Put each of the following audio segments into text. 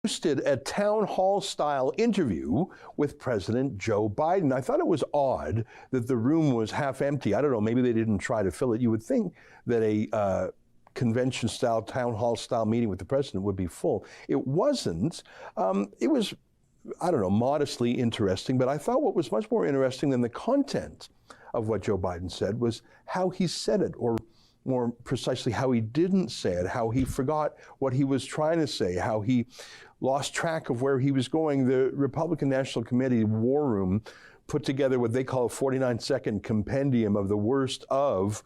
hosted a town hall style interview with President Joe Biden. I thought it was odd that the room was half empty. I don't know, maybe they didn't try to fill it. You would think that a convention style, town hall style meeting with the president would be full. It wasn't. It was, I don't know, modestly interesting, but I thought what was much more interesting than the content of what Joe Biden said was how he said it, or more precisely how he didn't say it, how he forgot what he was trying to say, how he lost track of where he was going. The Republican National Committee War Room put together what they call a 49-second compendium of the worst of,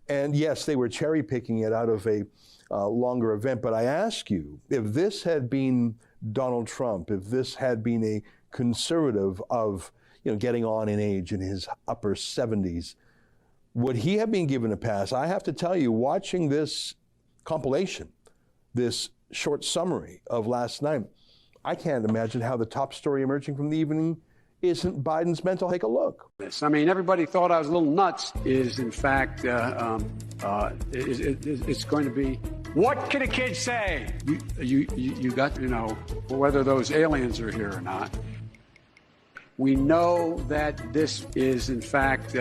and yes, they were cherry picking it out of a longer event. But I ask you, if this had been Donald Trump, if this had been a conservative of, getting on in age in his upper 70s, would he have been given a pass? I have to tell you, watching this compilation, this short summary of last night, I can't imagine how the top story emerging from the evening isn't Biden's mental. Take a look. I mean, everybody thought I was a little nuts. Is in fact, it's going to be. What can a kid say? You got, whether those aliens are here or not. We know that this is, in fact,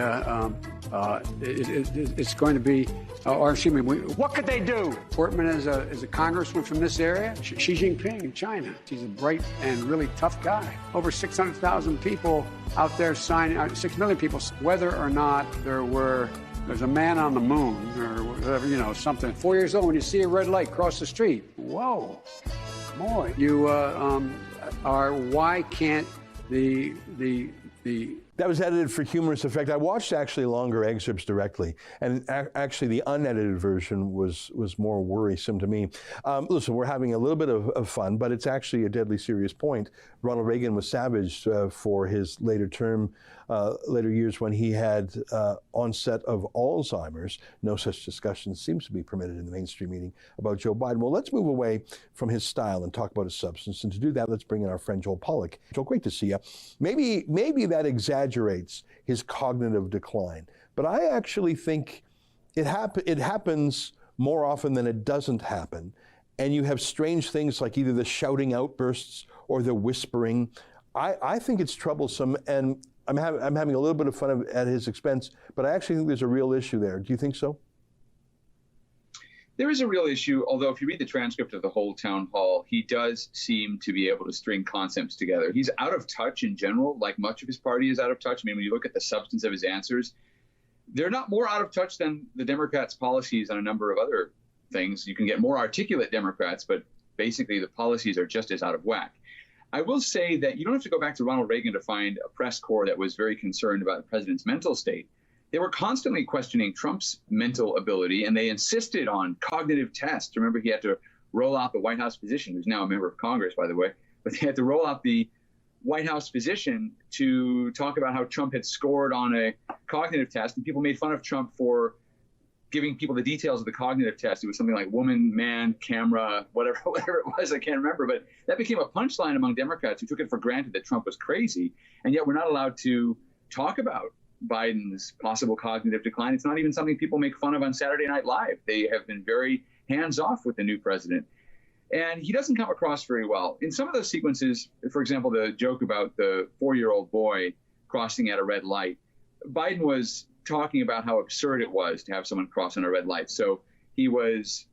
it's going to be, or excuse me, what could they do? Portman is a congressman from this area. Xi Jinping in China. He's a bright and really tough guy. Over 600,000 people out there signing, 6 million people, whether or not there's a man on the moon or whatever, something. 4 years old, when you see a red light cross the street, whoa, boy, you why can't That was edited for humorous effect. I watched actually longer excerpts directly, and actually the unedited version was more worrisome to me. Listen, we're having a little bit of fun, but it's actually a deadly serious point. Ronald Reagan was savaged for his later years when he had onset of Alzheimer's. No such discussion seems to be permitted in the mainstream meeting about Joe Biden. Well, let's move away from his style and talk about his substance. And to do that, let's bring in our friend Joel Pollack. Joel, great to see you. Maybe that exaggerates his cognitive decline, but I actually think it happens more often than it doesn't happen. And you have strange things like either the shouting outbursts or the whispering. I think it's troublesome, and I'm having a little bit of fun at his expense, but I actually think there's a real issue there. Do you think so? There is a real issue, although if you read the transcript of the whole town hall, he does seem to be able to string concepts together. He's out of touch in general, like much of his party is out of touch. I mean, when you look at the substance of his answers, they're not more out of touch than the Democrats' policies on a number of other things. You can get more articulate Democrats, but basically the policies are just as out of whack. I will say that you don't have to go back to Ronald Reagan to find a press corps that was very concerned about the president's mental state. They were constantly questioning Trump's mental ability, and they insisted on cognitive tests. Remember, he had to roll out the White House physician, who's now a member of Congress, by the way, but they had to roll out the White House physician to talk about how Trump had scored on a cognitive test, and people made fun of Trump for giving people the details of the cognitive test. It was something like woman, man, camera, whatever it was, I can't remember, but that became a punchline among Democrats who took it for granted that Trump was crazy, and yet we're not allowed to talk about Biden's possible cognitive decline. It's not even something people make fun of on Saturday Night Live. They have been very hands-off with the new president. And he doesn't come across very well. In some of those sequences, for example, the joke about the 4-year-old boy crossing at a red light, Biden was talking about how absurd it was to have someone cross on a red light. So he was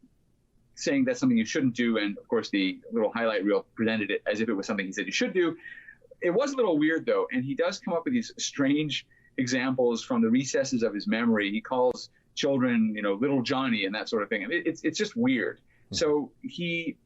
saying that's something you shouldn't do. And of course, the little highlight reel presented it as if it was something he said you should do. It was a little weird, though. And he does come up with these strange examples from the recesses of his memory. He calls children, little Johnny and that sort of thing. I mean, it's just weird. So he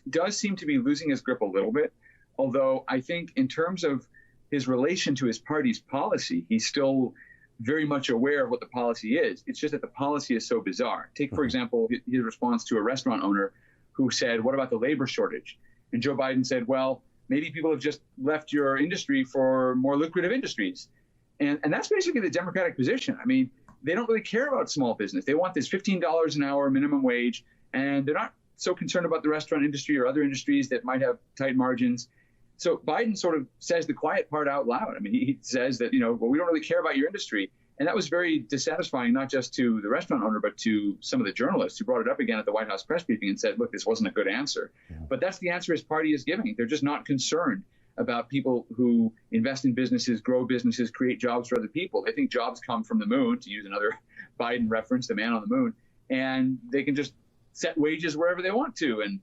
does seem to be losing his grip a little bit, although I think in terms of his relation to his party's policy, he's still very much aware of what the policy is. It's just that the policy is so bizarre. Take, for example, his response to a restaurant owner who said, what about the labor shortage? And Joe Biden said, well, maybe people have just left your industry for more lucrative industries. And that's basically the Democratic position. I mean, they don't really care about small business. They want this $15 an hour minimum wage, and they're not so concerned about the restaurant industry or other industries that might have tight margins. So Biden sort of says the quiet part out loud. I mean, he says that, well, we don't really care about your industry. And that was very dissatisfying, not just to the restaurant owner, but to some of the journalists who brought it up again at the White House press briefing and said, look, this wasn't a good answer. Yeah. But that's the answer his party is giving. They're just not concerned about people who invest in businesses, grow businesses, create jobs for other people. They think jobs come from the moon, to use another Biden reference, the man on the moon, and they can just set wages wherever they want to. And,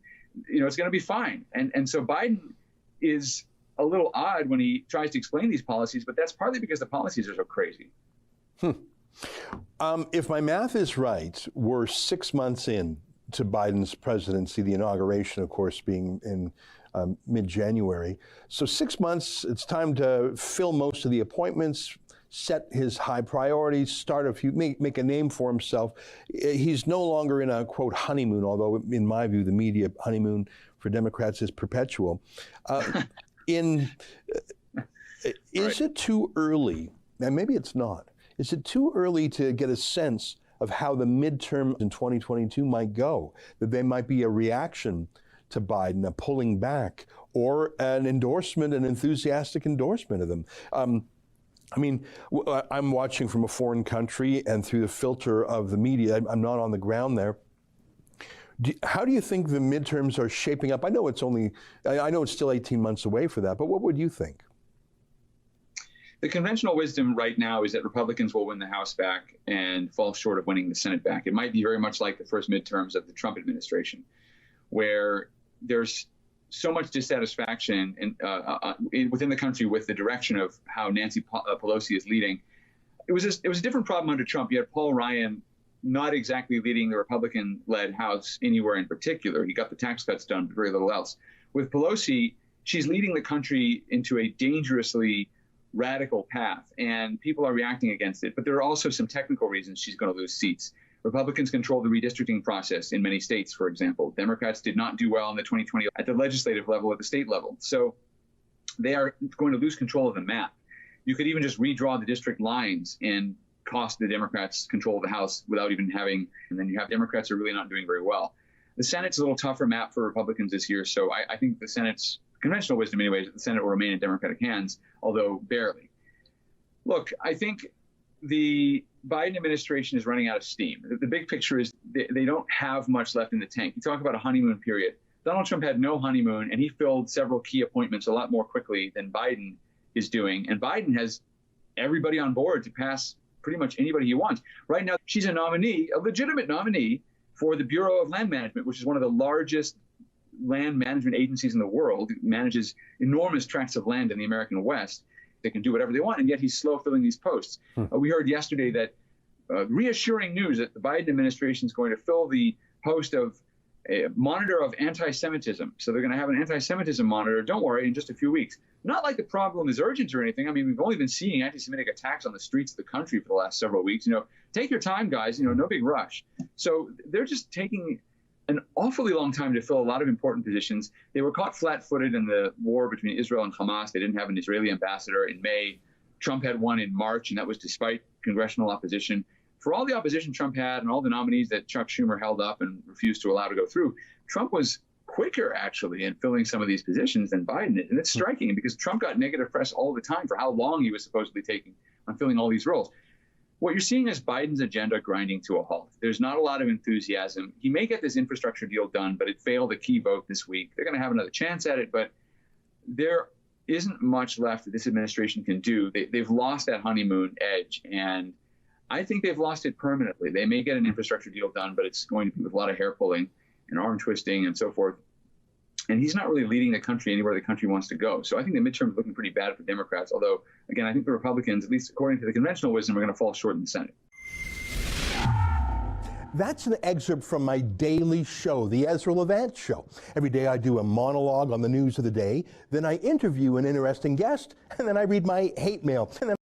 it's going to be fine. And so Biden is a little odd when he tries to explain these policies, but that's partly because the policies are so crazy. If my math is right, we're 6 months in to Biden's presidency, the inauguration, of course, being in mid-January. So 6 months, it's time to fill most of the appointments, set his high priorities, make a name for himself. He's no longer in a, quote, honeymoon, although in my view, the media honeymoon for Democrats is perpetual. Is it too early, and maybe it's not, is it too early to get a sense of how the midterm in 2022 might go? That there might be a reaction to Biden, a pulling back, or an endorsement, an enthusiastic endorsement of them? I'm watching from a foreign country and through the filter of the media. I'm not on the ground there. How do you think the midterms are shaping up? I know it's still 18 months away for that, but what would you think? The conventional wisdom right now is that Republicans will win the House back and fall short of winning the Senate back. It might be very much like the first midterms of the Trump administration, where there's so much dissatisfaction within the country with the direction of how Nancy Pelosi is leading. It was a different problem under Trump. You had Paul Ryan not exactly leading the Republican-led House anywhere in particular. He got the tax cuts done, but very little else. With Pelosi, she's leading the country into a dangerously radical path, and people are reacting against it. But there are also some technical reasons she's going to lose seats. Republicans control the redistricting process in many states, for example. Democrats did not do well in the 2020 at the legislative level, at the state level. So they are going to lose control of the map. You could even just redraw the district lines and cost the Democrats control of the House without even having, and then you have Democrats who are really not doing very well. The Senate's a little tougher map for Republicans this year, so I think the Senate's conventional wisdom anyways, that the Senate will remain in Democratic hands, although barely. Look, I think the Biden administration is running out of steam. The big picture is they don't have much left in the tank. You talk about a honeymoon period. Donald Trump had no honeymoon, and he filled several key appointments a lot more quickly than Biden is doing. And Biden has everybody on board to pass pretty much anybody he wants. Right now, she's a nominee, a legitimate nominee, for the Bureau of Land Management, which is one of the largest land management agencies in the world. It manages enormous tracts of land in the American West. They can do whatever they want, and yet he's slow filling these posts. We heard yesterday that reassuring news that the Biden administration is going to fill the post of a monitor of anti-Semitism. So they're going to have an anti-Semitism monitor, don't worry, in just a few weeks. Not like the problem is urgent or anything. I mean, we've only been seeing anti-Semitic attacks on the streets of the country for the last several weeks. Take your time, guys, no big rush. So they're just taking an awfully long time to fill a lot of important positions. They were caught flat-footed in the war between Israel and Hamas. They didn't have an Israeli ambassador in May. Trump had one in March, and that was despite congressional opposition. For all the opposition Trump had and all the nominees that Chuck Schumer held up and refused to allow to go through, Trump was quicker, actually, in filling some of these positions than Biden is. And it's striking because Trump got negative press all the time for how long he was supposedly taking on filling all these roles. What you're seeing is Biden's agenda grinding to a halt. There's not a lot of enthusiasm. He may get this infrastructure deal done, but it failed a key vote this week. They're going to have another chance at it, but there isn't much left that this administration can do. They've lost that honeymoon edge, and I think they've lost it permanently. They may get an infrastructure deal done, but it's going to be with a lot of hair pulling and arm twisting and so forth. And he's not really leading the country anywhere the country wants to go. So I think the midterm is looking pretty bad for Democrats, although, again, I think the Republicans, at least according to the conventional wisdom, are going to fall short in the Senate. That's an excerpt from my daily show, The Ezra Levant Show. Every day I do a monologue on the news of the day, then I interview an interesting guest, and then I read my hate mail. And then